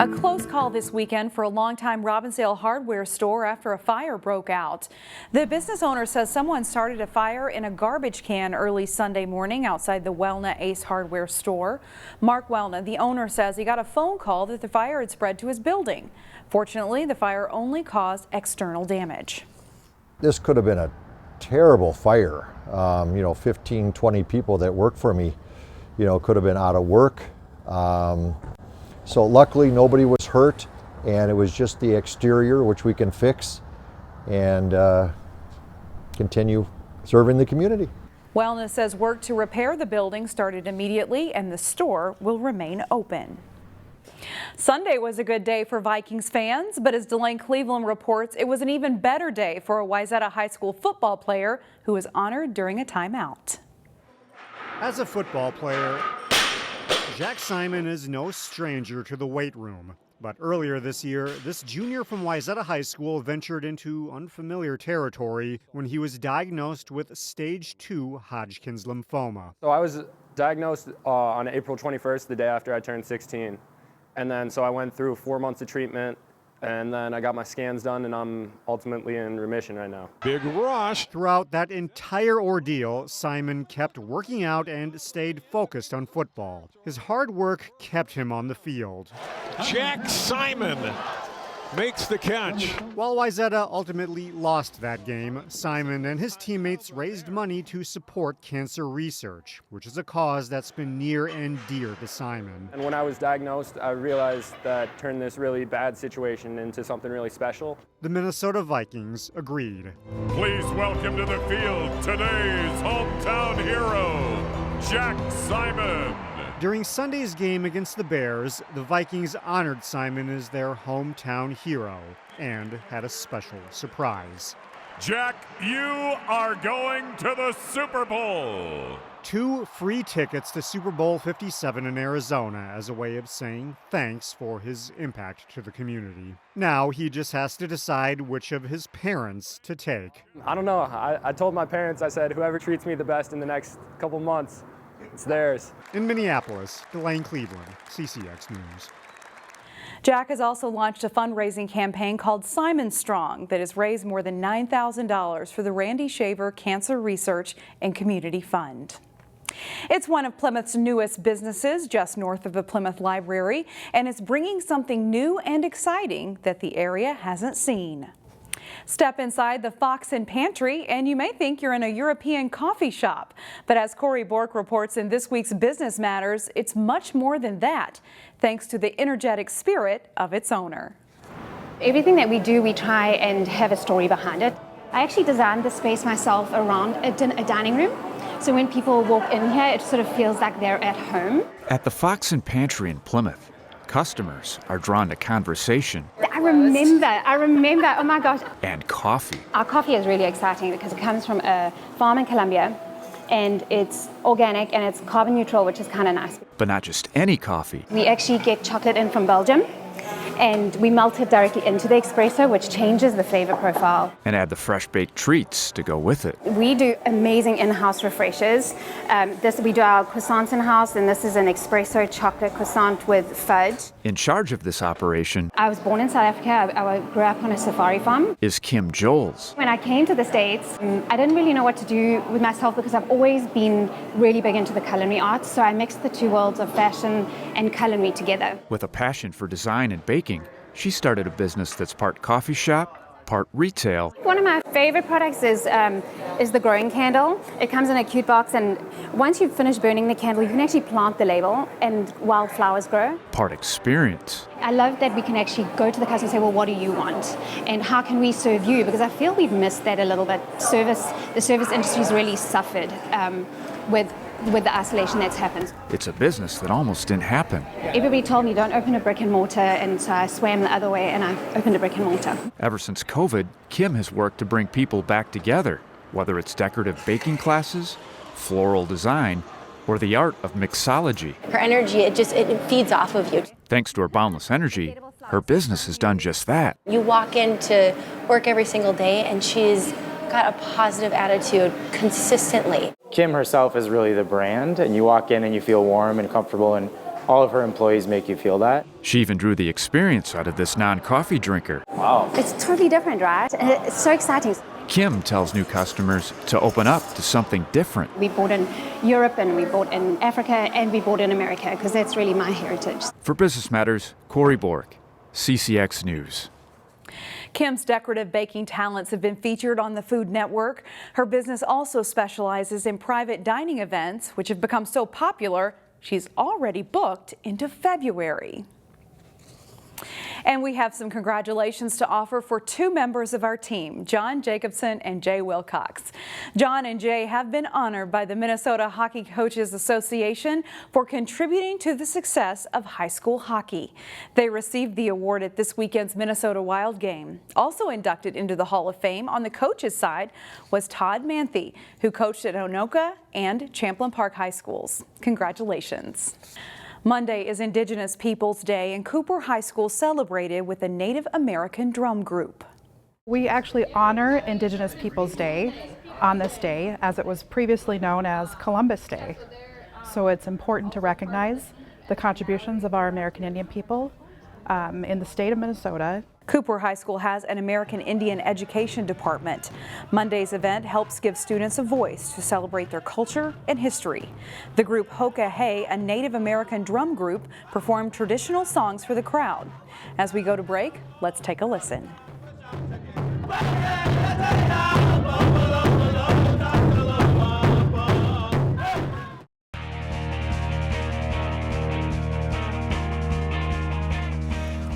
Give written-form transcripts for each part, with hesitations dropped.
A close call this weekend for a longtime Robbinsdale hardware store after a fire broke out. The business owner says someone started a fire in a garbage can early Sunday morning outside the Wellna Ace hardware store. Mark Wellna, the owner, says he got a phone call that the fire had spread to his building. Fortunately, the fire only caused external damage. This could have been a terrible fire. 15, 20 people that work for me, could have been out of work. So luckily nobody was hurt, and it was just the exterior, which we can fix and continue serving the community. Wellness says work to repair the building started immediately and the store will remain open. Sunday was a good day for Vikings fans, but as Delane Cleveland reports, it was an even better day for a Wayzata High School football player who was honored during a timeout. As a football player, Jack Simon is no stranger to the weight room. But earlier this year, this junior from Wayzata High School ventured into unfamiliar territory when he was diagnosed with stage 2 Hodgkin's lymphoma. So I was diagnosed on April 21st, the day after I turned 16. And then so I went through 4 months of treatment, and then I got my scans done, and I'm ultimately in remission right now. Big Rosch. Throughout that entire ordeal, Simon kept working out and stayed focused on football. His hard work kept him on the field. Jack Simon makes the catch. While Wayzata ultimately lost that game, Simon and his teammates raised money to support cancer research, which is a cause that's been near and dear to Simon. And when I was diagnosed, I realized that turned this really bad situation into something really special. The Minnesota Vikings agreed. Please welcome to the field today's hometown hero, Jack Simon. During Sunday's game against the Bears, the Vikings honored Simon as their hometown hero and had a special surprise. Jack, you are going to the Super Bowl. 2 free tickets to Super Bowl 57 in Arizona as a way of saying thanks for his impact to the community. Now he just has to decide which of his parents to take. I don't know. I told my parents, I said, whoever treats me the best in the next couple months, it's theirs. In Minneapolis, Delane Cleveland, CCX News. Jack has also launched a fundraising campaign called Simon Strong that has raised more than $9,000 for the Randy Shaver Cancer Research and Community Fund. It's one of Plymouth's newest businesses just north of the Plymouth Library, and it's bringing something new and exciting that the area hasn't seen. Step inside the Fox and Pantry and you may think you're in a European coffee shop. But as Corey Bork reports in this week's Business Matters, it's much more than that, thanks to the energetic spirit of its owner. Everything that we do, we try and have a story behind it. I actually designed the space myself around a dining room. So when people walk in here, it sort of feels like they're at home. At the Fox and Pantry in Plymouth, customers are drawn to conversation. I remember, oh my gosh. And coffee. Our coffee is really exciting because it comes from a farm in Colombia and it's organic and it's carbon neutral, which is kind of nice. But not just any coffee. We actually get chocolate in from Belgium and we melt it directly into the espresso, which changes the flavor profile. And add the fresh baked treats to go with it. We do amazing in-house refreshers. We do our croissants in-house, and this is an espresso chocolate croissant with fudge. In charge of this operation, I was born in South Africa. I grew up on a safari farm. Is Kim Joels. When I came to the States, I didn't really know what to do with myself because I've always been really big into the culinary arts, so I mixed the two worlds of fashion and culinary together. With a passion for design and baking, she started a business that's part coffee shop, part retail. One of my favorite products is the growing candle. It comes in a cute box, and once you've finished burning the candle, you can actually plant the label and wildflowers grow. Part experience. I love that we can actually go to the customer and say, well, what do you want? And how can we serve you? Because I feel we've missed that a little bit. The service industry's really suffered with the isolation that's happened. It's a business that almost didn't happen. Everybody told me don't open a brick and mortar, and so I swam the other way and I opened a brick and mortar. Ever since COVID, Kim has worked to bring people back together, whether it's decorative baking classes, floral design, or the art of mixology. Her energy, it feeds off of you. Thanks to her boundless energy, her business has done just that. You walk into work every single day and she's got a positive attitude consistently. Kim herself is really the brand, and you walk in and you feel warm and comfortable and all of her employees make you feel that. She even drew the experience out of this non-coffee drinker. Wow. It's totally different, right? And it's so exciting. Kim tells new customers to open up to something different. We bought in Europe and we bought in Africa and we bought in America because that's really my heritage. For Business Matters, Corey Bork, CCX News. Kim's decorative baking talents have been featured on the Food Network. Her business also specializes in private dining events, which have become so popular, she's already booked into February. And we have some congratulations to offer for two members of our team, John Jacobson and Jay Wilcox. John and Jay have been honored by the Minnesota Hockey Coaches Association for contributing to the success of high school hockey. They received the award at this weekend's Minnesota Wild game. Also inducted into the Hall of Fame on the coaches' side was Todd Manthe, who coached at Anoka and Champlain Park High Schools. Congratulations. Monday is Indigenous Peoples Day, and Cooper High School celebrated with a Native American drum group. We actually honor Indigenous Peoples Day on this day, as it was previously known as Columbus Day. So it's important to recognize the contributions of our American Indian people in the state of Minnesota. Cooper High School has an American Indian Education Department. Monday's event helps give students a voice to celebrate their culture and history. The group Hoka Hey, a Native American drum group, performed traditional songs for the crowd. As we go to break, let's take a listen.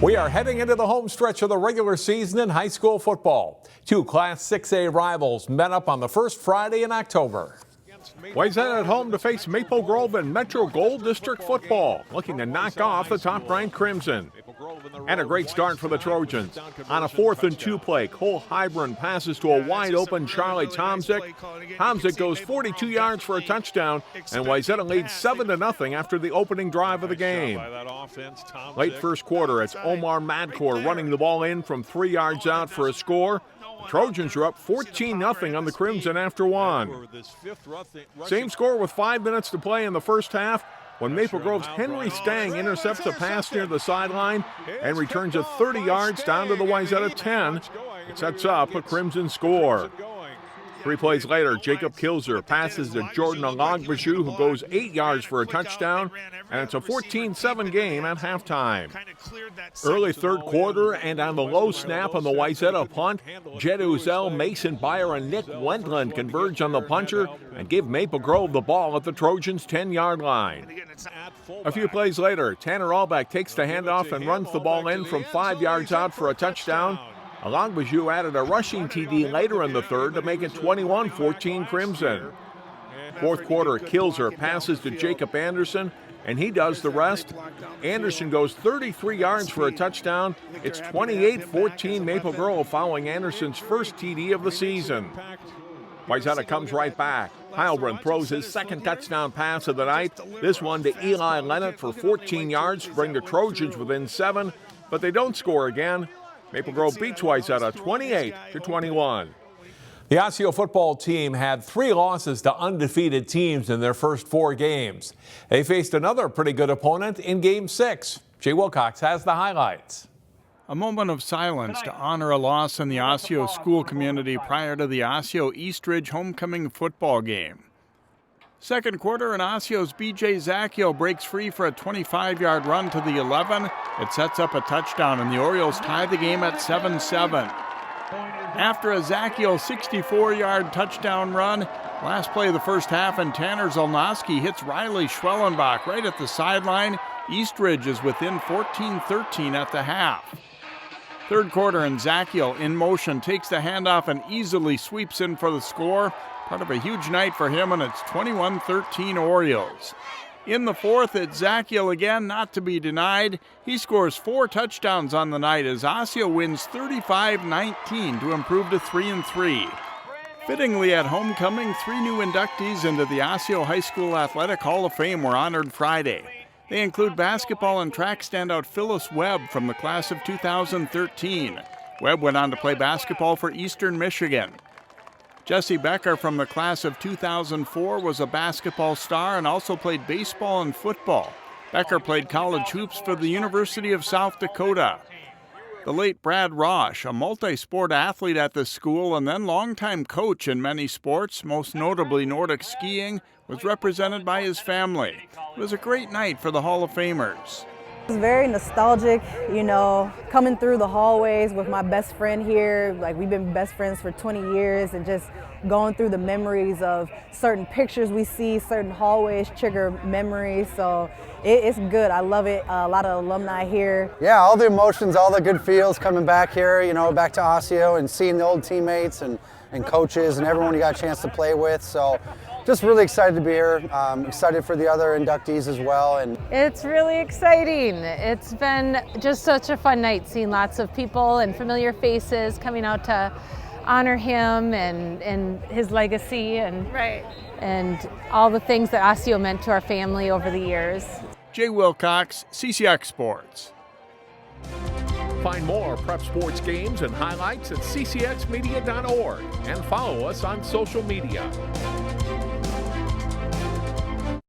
We are heading into the home stretch of the regular season in high school football. Two Class 6A rivals met up on the first Friday in October. Wayzata at home to face Maple Grove in Metro Gold District football, looking to knock off the top-ranked Crimson. And a great start for the Trojans. On a 4th and 2 play, Cole Hybron passes to a wide-open Charlie Tomzik. Tomzik goes 42 yards for a touchdown, and Wayzata leads 7-0 after the opening drive of the game. Late first quarter, it's Omar Madkor running the ball in from 3 yards out for a score. The Trojans are up 14-0 on the Crimson after one. Same score with 5 minutes to play in the first half when Maple Grove's Henry Stang intercepts a pass near the sideline and returns it 30 yards down to the Wayzata 10. It sets up a Crimson score. 3 plays later, Jacob Kilzer passes to Jordan Alagbashu, who goes 8 yards for a touchdown, and it's a 14-7 game at halftime. Early third quarter, and on the low snap on the Wayzata punt, Jed Uzel, Mason Byer, and Nick Wendland converge on the puncher and give Maple Grove the ball at the Trojans' 10-yard line. A few plays later, Tanner Allbeck takes the handoff and runs the ball in from 5 yards out for a touchdown. Alagbashu added a rushing TD later in the third to make it 21-14 Crimson. Fourth quarter, Kilzer passes to Jacob Anderson, and he does the rest. Anderson goes 33 yards for a touchdown. It's 28-14 Maple Grove following Anderson's first TD of the season. Wayzata comes right back. Heilbrunn throws his second touchdown pass of the night. This one to Eli Lennett for 14 yards to bring the Trojans within 7, but they don't score again. Maple Grove beats Wayzata 28-21. The Osseo football team had 3 losses to undefeated teams in their first 4 games. They faced another pretty good opponent in Game 6. Jay Wilcox has the highlights. A moment of silence to honor a loss in the Osseo school community prior to the Osseo Eastridge homecoming football game. Second quarter, and Osseo's B.J. Zacchio breaks free for a 25-yard run to the 11. It sets up a touchdown, and the Orioles tie the game at 7-7. After a Zacchio 64-yard touchdown run, last play of the first half, and Tanner Zolnowski hits Riley Schwellenbach right at the sideline. Eastridge is within 14-13 at the half. Third quarter, and Zacchio in motion takes the handoff and easily sweeps in for the score. Part of a huge night for him, and it's 21-13 Orioles. In the fourth, it's Zacchio again, not to be denied. He scores 4 touchdowns on the night as Osseo wins 35-19 to improve to 3-3. Fittingly at homecoming, 3 new inductees into the Osseo High School Athletic Hall of Fame were honored Friday. They include basketball and track standout Phyllis Webb from the class of 2013. Webb went on to play basketball for Eastern Michigan. Jesse Becker from the class of 2004 was a basketball star and also played baseball and football. Becker played college hoops for the University of South Dakota. The late Brad Rosch, a multi-sport athlete at the school and then longtime coach in many sports, most notably Nordic skiing, was represented by his family. It was a great night for the Hall of Famers. It was very nostalgic, you know, coming through the hallways with my best friend here. Like, we've been best friends for 20 years, and just going through the memories of certain pictures we see, certain hallways trigger memories. So it's good. I love it. A lot of alumni here. Yeah, all the emotions, all the good feels coming back here, you know, back to Osseo and seeing the old teammates and coaches and everyone you got a chance to play with. So just really excited to be here. Excited for the other inductees as well. And it's really exciting. It's been just such a fun night, seeing lots of people and familiar faces coming out to honor him and his legacy and all the things that Osseo meant to our family over the years. Jay Wilcox, CCX Sports. Find more prep sports games and highlights at ccxmedia.org and follow us on social media.